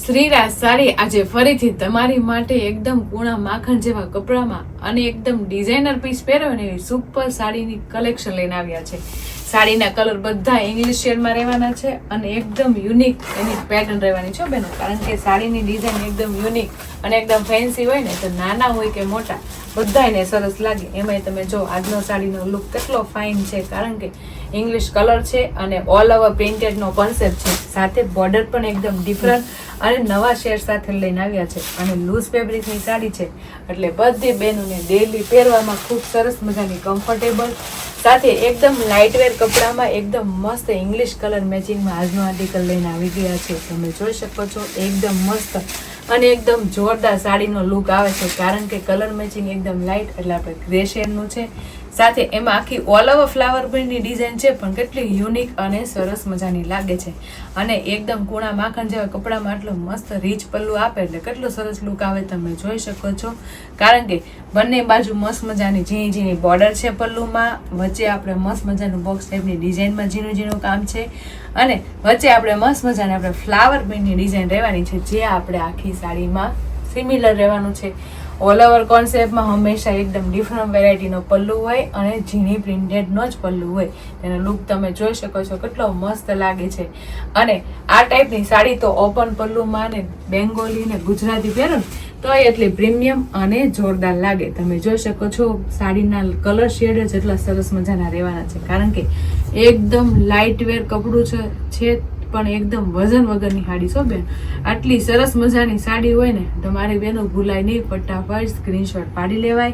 શ્રીરાજ સાડી આજે ફરીથી તમારી માટે એકદમ કૂણા માખણ જેવા કપડામાં અને એકદમ ડિઝાઇનર પીસ પહેર્યો ને એવી સુપર સાડીની કલેક્શન લઈને આવ્યા છે. સાડીના કલર બધા ઇંગ્લિશ શેડમાં રહેવાના છે અને એકદમ યુનિક એની પેટર્ન રહેવાની છે બેનો. કારણ કે સાડીની ડિઝાઇન એકદમ યુનિક અને એકદમ ફેન્સી હોય ને તો નાના હોય કે મોટા બધાને સરસ લાગે. એમાંય તમે જો આજનો સાડીનો લુક કેટલો ફાઇન છે, કારણ કે ઇંગ્લિશ કલર છે અને ઓલ ઓવર પ્રિન્ટેડનો કોન્સેપ્ટ છે. સાથે બોર્ડર પણ એકદમ ડિફરન્ટ અને નવા શેડ સાથે લઈને આવ્યા છે અને લૂઝ ફેબ્રિકની સાડી છે એટલે બધી બહેનોને ડેલી પહેરવામાં ખૂબ સરસ મજાની કમ્ફર્ટેબલ, સાથે એકદમ લાઇટવેર કપડામાં એકદમ મસ્ત ઇંગ્લિશ કલર મેચિંગમાં આજનો આર્ટિકલ લઈને આવી ગયા છે. તમે જોઈ શકો છો એકદમ મસ્ત અને એકદમ જોરદાર સાડીનો લુક આવે છે, કારણ કે કલર મેચિંગ એકદમ લાઇટ એટલે આપણે ગ્રે શેડનું છે. સાથે એમાં આખી ઓલ ઓવર ફ્લાવર પ્રિન્ટની ડિઝાઇન છે પણ કેટલી યુનિક અને સરસ મજાની લાગે છે. અને એકદમ કૂણા માખણ જેવા કપડામાં આટલો મસ્ત રીચ પલ્લું આપે એટલે કેટલો સરસ લુક આવે તમે જોઈ શકો છો. કારણ કે બંને બાજુ મસ્ત મજાની ઝીણી ઝીણી બોર્ડર છે પલ્લુમાં, વચ્ચે આપણે મસ્ત મજાનું બોક્સ ટાઈપની ડિઝાઇનમાં ઝીણું ઝીણું કામ છે અને વચ્ચે આપણે મસ્ત મજાની આપણે ફ્લાવર પ્રિન્ટની ડિઝાઇન રહેવાની છે, જે આપણે આખી સાડીમાં સિમિલર રહેવાનું છે. ઓલ ઓવર કોન્સેપ્ટમાં હંમેશા એકદમ ડિફરન્ટ વેરાયટીનો પલ્લુ હોય અને ઝીણી પ્રિન્ટેડનો જ પલ્લુ હોય. એનો લુક તમે જોઈ શકો છો કેટલો મસ્ત લાગે છે. અને આ ટાઈપની સાડી તો ઓપન પલ્લુમાં ને બેંગોલી ને ગુજરાતી પહેરો ને તો એટલી પ્રીમિયમ અને જોરદાર લાગે. તમે જોઈ શકો છો સાડીના કલર શેડ જ એટલા સરસ મજાના રહેવાના છે, કારણ કે એકદમ લાઇટ વેર કપડું છે પણ એકદમ વજન વગરની સાડી છો બેન. આટલી સરસ મજાની સાડી હોય ને તમારી બેનો ભૂલાય નહીં, ફટાફટ સ્ક્રીનશોટ પાડી લેવાય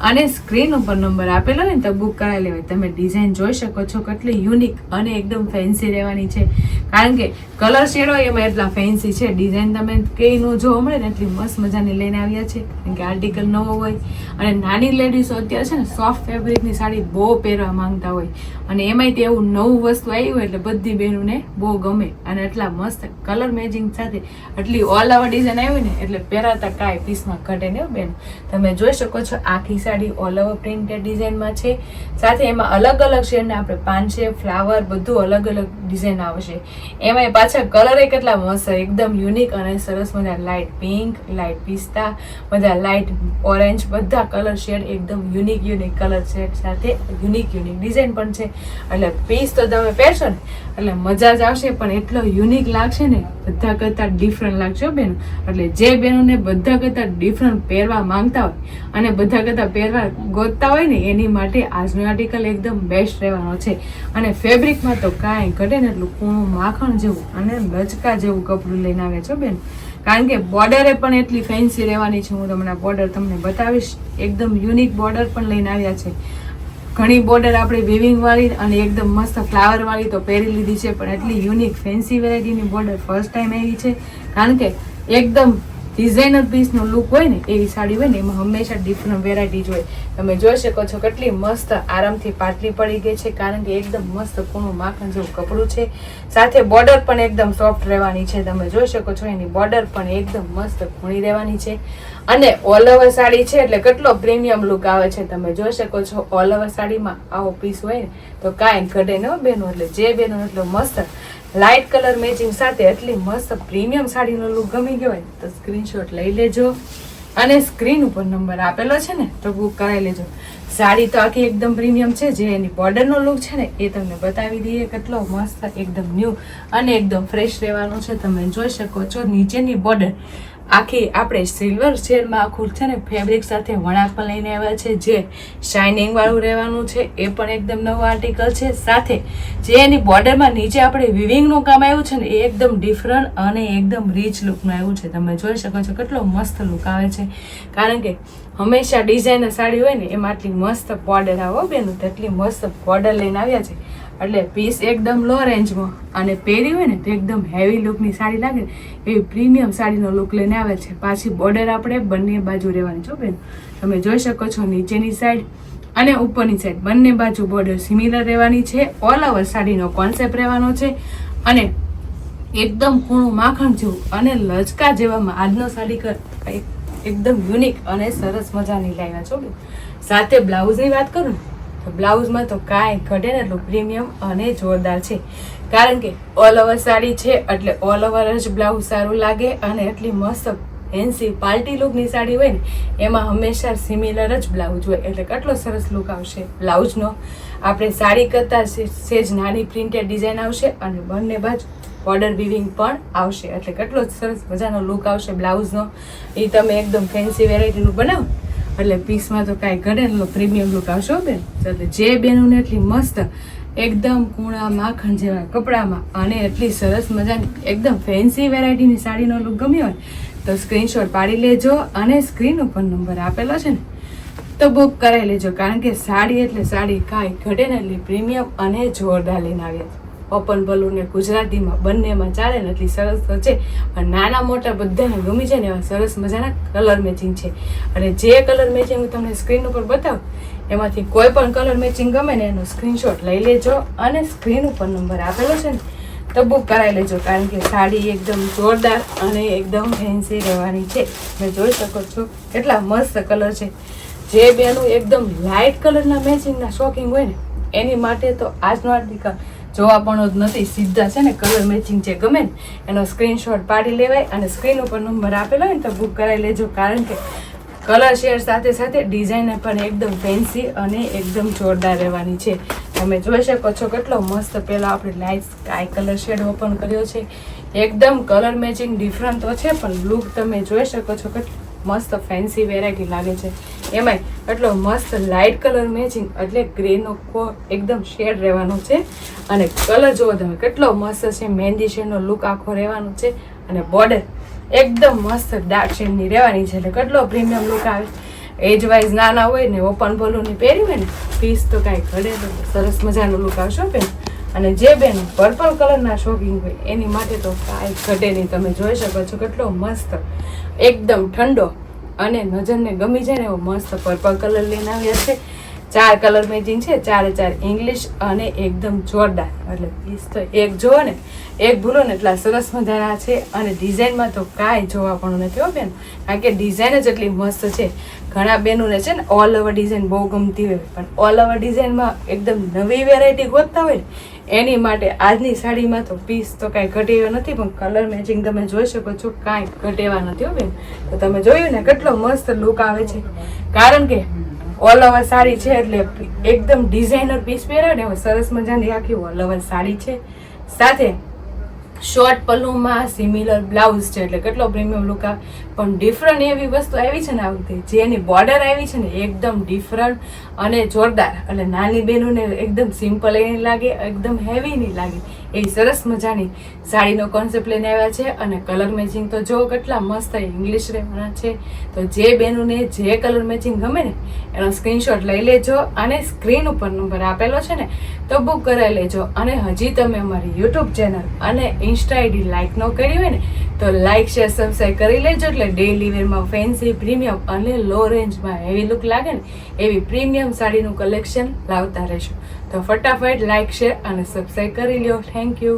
અને સ્ક્રીન ઉપર નંબર આપેલો ને તો બુક કરાવી લેવાય. તમે ડિઝાઇન જોઈ શકો છો કેટલી યુનિક અને એકદમ ફેન્સી રહેવાની છે, કારણ કે કલર શેડ હોય એમાં એટલા ફેન્સી છે. ડિઝાઇન તમે કઈ નો જોવા મળે ને એટલી મસ્ત મજાની લઈને આવ્યા છે, કારણ કે આર્ટિકલ નવો હોય અને નાની લેડીઝો અત્યારે છે ને સોફ્ટ ફેબ્રિકની સાડી બહુ પહેરવા માંગતા હોય અને એમાંય તે એવું નવું વસ્તુ આવી હોય એટલે બધી બહેનોને બહુ ગમે. અને એટલા મસ્ત કલર મેચિંગ સાથે આટલી ઓલ ઓવર ડિઝાઇન આવી ને એટલે પહેરાતા કાંઈ પીસમાં ઘટે ને બેન. તમે જોઈ શકો છો આખી સાડી ઓલ ઓવર પ્રિન્ટેડ ડિઝાઇનમાં છે, સાથે એમાં અલગ અલગ શેડના આપણે પાન છે, ફ્લાવર બધું અલગ અલગ ડિઝાઇન આવશે. એમાંય પાછા કલર કેટલા મસ્ત એકદમ યુનિક અને સરસ મજા, લાઇટ પિંક, લાઇટ પિસ્તા, બધા લાઇટ ઓરેન્જ, બધા કલર શેડ એકદમ યુનિક કલર શેડ સાથે યુનિક ડિઝાઇન પણ છે. એટલે પીસ તો તમે પહેરશો ને એટલે મજા જ આવશે, પણ એટલો યુનિક લાગશે ને બધા કરતાં ડિફરન્ટ લાગશે બેન. એટલે જે બહેનોને બધા કરતાં ડિફરન્ટ પહેરવા માંગતા હોય અને બધા કરતાં પહેરવા ગોતતા હોય ને એની માટે આજનો આર્ટિકલ એકદમ બેસ્ટ રહેવાનો છે. અને ફેબ્રિકમાં તો કાંઈ ઘટે ને એટલું કૂણું માખણ જેવું અને લચકા જેવું કપડું લઈને આવે છે બેન. કારણ કે બોર્ડરે પણ એટલી ફેન્સી રહેવાની છે. હું તમને બોર્ડર તમને બતાવીશ, એકદમ યુનિક બોર્ડર પણ લઈને આવ્યા છે. ઘણી બોર્ડર આપણે વિવિંગ વાળી અને એકદમ મસ્ત ફ્લાવર વાળી તો પહેરી લીધી છે, પણ એટલી યુનિક ફેન્સી વેરાયટીની બોર્ડર ફર્સ્ટ ટાઈમ આવી છે. કારણ કે એકદમ ડિઝાઇનર પીસનો લુક હોય ને એવી સાડી હોય ને એમાં હંમેશા ડિફરન્ટ વેરાયટી હોય. તમે જોઈ શકો છો કેટલી મસ્ત આરામથી પાટલી પડી ગઈ છે, કારણ કે એકદમ મસ્ત કૂણું માખણ જેવું કપડું છે. સાથે બોર્ડર પણ એકદમ સોફ્ટ રહેવાની છે. તમે જોઈ શકો છો એની બોર્ડર પણ એકદમ મસ્ત કૂણી રહેવાની છે. અને ઓલ ઓવર સાડી છે એટલે કેટલો પ્રીમિયમ લુક આવે છે. તમે જોઈ શકો છો ઓલ ઓવર સાડીમાં આવો પીસ હોય ને તો કાંઈ ઘટે ન બેનો. એટલે જે બેનો એટલો મસ્ત લાઇટ કલર મેચિંગ સાથે એટલી મસ્ત પ્રીમિયમ સાડીનો લુક ગમી ગયો હોય તો સ્ક્રીનશોટ લઈ લેજો અને સ્ક્રીન ઉપર નંબર આપેલો છે ને તો બુક કરાવી લેજો. સાડી તો આખી એકદમ પ્રીમિયમ છે. જે એની બોર્ડરનો લુક છે ને એ તમને બતાવી દઈએ, કેટલો મસ્ત એકદમ ન્યૂ અને એકદમ ફ્રેશ રહેવાનો છે. તમે જોઈ શકો છો નીચેની બોર્ડર આખી આપણે સિલ્વર શેડમાં આખું છે ને ફેબ્રિક સાથે વણાક પણ લઈને આવ્યા છે, જે શાઇનિંગ વાળું રહેવાનું છે. એ પણ એકદમ નવો આર્ટિકલ છે. સાથે જે એની બોર્ડરમાં નીચે આપણે વિવિંગનું કામ આવ્યું છે ને એ એકદમ ડિફરન્ટ અને એકદમ રીચ લુકનું આવ્યું છે. તમે જોઈ શકો છો કેટલો મસ્ત લુક આવે છે, કારણ કે હંમેશા ડિઝાઇનર સાડી હોય ને એમાં આટલી મસ્ત બોર્ડર આવો બેન, તેટલી મસ્ત બોર્ડર લઈને આવ્યા છે. એટલે પીસ એકદમ લો રેન્જમાં અને પહેરી હોય ને તો એકદમ હેવી લુકની સાડી લાગે ને એવી પ્રીમિયમ સાડીનો લુક લઈને આવે છે. પાછી બોર્ડર આપણે બંને બાજુ રહેવાની છો બેન. તમે જોઈ શકો છો નીચેની સાઈડ અને ઉપરની સાઈડ બંને બાજુ બોર્ડર સિમિલર રહેવાની છે. ઓલ ઓવર સાડીનો કોન્સેપ્ટ રહેવાનો છે અને એકદમ કૂણું માખણ જેવું અને લચકા જેવામાં આજનો સાડી એકદમ યુનિક અને સરસ મજાની લાવ્યા છો. સાથે બ્લાઉઝની વાત કરું તો બ્લાઉઝમાં તો કાંઈ ઘટે ને એટલું પ્રીમિયમ અને જોરદાર છે, કારણ કે ઓલ ઓવર સાડી છે એટલે ઓલ ઓવર જ બ્લાઉઝ સારું લાગે. અને એટલી મસ્ત ફેન્સી પાર્ટી લુકની સાડી હોય ને એમાં હંમેશા સિમિલર જ બ્લાઉઝ હોય એટલે કેટલો સરસ લુક આવશે બ્લાઉઝનો. આપણે સાડી કરતાં સેજ નાની પ્રિન્ટેડ ડિઝાઇન આવશે અને બંને બાજુ બોર્ડર વિવિંગ પણ આવશે એટલે કેટલો સરસ મજાનો લુક આવશે બ્લાઉઝનો. એ તમે એકદમ ફેન્સી વેરાયટીનું બનાવો એટલે પીસમાં તો કાંઈ ઘટેલો પ્રીમિયમ લુક આવશે બેન. એટલે જે બેનોને એટલી મસ્ત એકદમ કૂણા માખણ જેવા કપડામાં અને એટલી સરસ મજાની એકદમ ફેન્સી વેરાયટીની સાડીનો લુક ગમ્યો હોય તો સ્ક્રીનશોટ પાડી લેજો અને સ્ક્રીન ઉપર નંબર આપેલો છે ને તો બુક કરાવી લેજો, કારણ કે સાડી એટલે સાડી કાંઈ ઘટે ને એટલી પ્રીમિયમ અને જોરદાર લઈને આવ્યા છે. ઓપન બલૂન ને ગુજરાતીમાં બંનેમાં ચાલે ને એટલી સરસ તો છે, પણ નાના મોટા બધાને ગમી જાય ને એવા સરસ મજાના કલર મેચિંગ છે. અને જે કલર મેચિંગ હું તમને સ્ક્રીન ઉપર બતાવું એમાંથી કોઈ પણ કલર મેચિંગ ગમે ને એનો સ્ક્રીનશોટ લઈ લેજો અને સ્ક્રીન ઉપર નંબર આપેલો છે ને તો બુક કરાવી લેજો, કારણ કે સાડી એકદમ જોરદાર અને એકદમ ફેન્સી રહેવાની છે. તમે જોઈ શકો છો કેટલા મસ્ત કલર છે. જે બેનું એકદમ લાઇટ કલરના મેચિંગના શોખીન હોય ને એની માટે તો આજનો આર્ટિકલ જોવા પણ જ નથી. સીધા છે ને કલર મેચિંગ જે ગમે ને એનો સ્ક્રીનશોટ પાડી લેવાય અને સ્ક્રીન ઉપર નંબર આપેલો હોય ને તો બુક કરાવી લેજો, કારણ કે કલર શેડ સાથે સાથે ડિઝાઇન પણ એકદમ ફેન્સી અને એકદમ જોરદાર રહેવાની છે. તમે જોઈ શકો છો કેટલો મસ્ત પહેલાં આપણે light sky colour shade open કર્યો છે. એકદમ કલર મેચિંગ ડિફરન્ટ તો છે પણ લુક તમે જોઈ શકો છો કેટલો મસ્ત ફેન્સી વેરાયટી લાગે છે. એમાંય એટલો મસ્ત લાઇટ કલર મેચિંગ એટલે ગ્રેનો એકદમ શેડ રહેવાનો છે. અને કલર જુઓ તમે કેટલો મસ્ત છે, મહેંદી શેડનો લુક આખો રહેવાનો છે. અને બોર્ડર એકદમ મસ્ત ડાર્ક શેડની રહેવાની છે એટલે કેટલો પ્રીમિયમ લુક આવે. એજ વાઇઝ નાના હોય ને ઓપન બોલુની પહેરી હોય ને પીસ તો કાંઈ ઘડે તો સરસ મજાનું લુક આવશે બેન. અને જે બેન પર્પલ કલરના શોખીન હોય એની માટે તો કાંઈ ઘટે નહીં. તમે જોઈ શકો છો કેટલો મસ્ત એકદમ ઠંડો અને નજરને ગમી જાય ને એવો મસ્ત પર્પલ કલર લઈને આવ્યા છે. 4 કલર મેચિંગ છે, 4 ઇંગ્લિશ અને એકદમ જોરદાર. એટલે પીસ તો એક જોવો ને એક ભૂલો ને એટલા સરસ મજાના છે. અને ડિઝાઇનમાં તો કાંઈ જોવા પણ નથી હો બેન, કારણ કે ડિઝાઇન જ એટલી મસ્ત છે. ઘણા બહેનોને છે ને ઓલ ઓવર ડિઝાઇન બહુ ગમતી હોય, પણ ઓલ ઓવર ડિઝાઇનમાં એકદમ નવી વેરાયટી ગોતતા હોય ને એની માટે આજની સાડીમાં તો પીસ તો કાંઈ ઘટેવા નથી, પણ કલર મેચિંગ તમે જોઈ શકો છો કાંઈ ઘટેવા નથી હો બેન. તો તમે જોયું ને કેટલો મસ્ત લુક આવે છે, કારણ કે ઓલ ઓવર સાડી છે એટલે એકદમ ડિઝાઇનર પીસ પહેરે ને સરસ મજાની આખી ઓલ ઓવર સાડી છે. સાથે શોર્ટ પલ્લુમાં સિમિલર બ્લાઉઝ છે એટલે કેટલો પ્રીમિયમ લુક આવે. પણ ડિફરન્ટ એવી વસ્તુ આવી છે ને આ વખતે જેની બોર્ડર આવી છે ને એકદમ ડિફરન્ટ અને જોરદાર. એટલે નાની બહેનોને એકદમ સિમ્પલ એ નહીં લાગે, એકદમ હેવી નહીં લાગે એવી સરસ મજાની સાડીનો કોન્સેપ્ટ લઈને આવ્યા છે. અને કલર મેચિંગ તો જો કેટલા મસ્ત ઇંગ્લિશ રહેવાના છે. તો જે બહેનોને જે કલર મેચિંગ ગમે ને એનો સ્ક્રીનશોટ લઈ લેજો અને સ્ક્રીન ઉપર નંબર આપેલો છે ને તો બુક કરાવી લેજો. અને હજી તમે અમારી યુટ્યુબ ચેનલ અને ઇન્સ્ટા આઈડી લાઇક ન કરી હોય ને તો લાઇક શેર સબસ્ક્રાઈબ કરી લેજો, એટલે ડેઈલી વેરમાં ફેન્સી પ્રીમિયમ અને લો રેન્જમાં હેવી લુક લાગે ને એવી પ્રીમિયમ સાડીનું કલેક્શન લાવતા રહેશું. તો ફટાફટ લાઇક શેર અને સબસ્ક્રાઈબ કરી લ્યો. Thank you.